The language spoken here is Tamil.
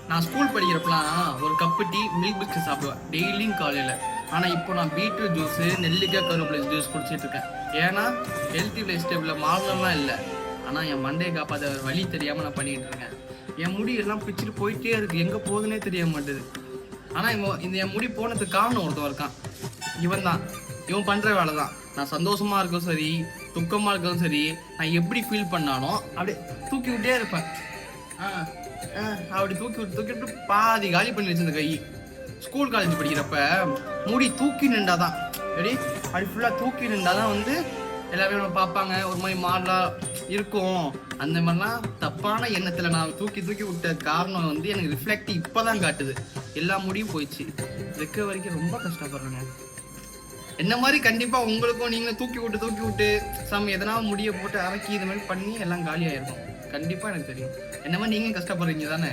நான் ஸ்கூல் படிக்கிறப்பலாம் ஒரு கப்பு டீ மில்க் பிஸ்கட் சாப்பிடுவேன் டெய்லியும் காலையில். ஆனால் இப்போ நான் பீட்ரூட் ஜூஸு நெல்லிக்காய் கருவேப்பிலை ஜூஸ் குடிச்சிட்டு இருக்கேன். ஏன்னா ஹெல்த்தி லைஃப் ஸ்டைலில் மாறணும்லாம் இல்லை, ஆனால் என் மண்டையை காப்பாற்ற வழி தெரியாமல் நான் பண்ணிக்கிட்டு இருக்கேன். என் முடி எல்லாம் பிச்சுட்டு போயிட்டே இருக்குது, எங்கே போகுதுன்னே தெரிய மாட்டேது. ஆனால் இந்த என் முடி போனதுக்கு காரணம் ஒருத்தன் இருக்கான். இவன் பண்ணுற வேலை தான். நான் சந்தோஷமாக இருக்கவும் சரி, துக்கமாக இருக்கவும் சரி, நான் எப்படி ஃபீல் பண்ணாலும் அப்படியே தூக்கி விட்டே இருப்பேன். அப்படி தூக்கிட்டு பாதி காலி பண்ணி வச்சிருந்த கை. ஸ்கூல் காலேஜ் படிக்கிறப்ப முடி தூக்கி நின்றாதான் அப்படி ஃபுல்லாக தூக்கி நின்றாதான் எல்லாமே நம்ம பார்ப்பாங்க, ஒரு மாதிரி மாடலாக இருக்கும். அந்த மாதிரிலாம் தப்பான எண்ணத்தில் நான் தூக்கி விட்ட காரணம் எனக்கு ரிஃப்ளெக்ட் இப்போ தான் காட்டுது. எல்லா முடியும் போயிடுச்சு. ரெக்கவரிக்கு ரொம்ப கஷ்டப்படுறேங்க. என்ன மாதிரி கண்டிப்பாக உங்களுக்கும் நீங்களும் தூக்கி விட்டு எதனா முடியை போட்டு அரைக்கி இது மாதிரி பண்ணி எல்லாம் காலியாயிருக்கும். கண்டிப்பாக எனக்கு தெரியும். என்ன மாதிரி நீங்கள் கஷ்டப்படுறீங்க தானே?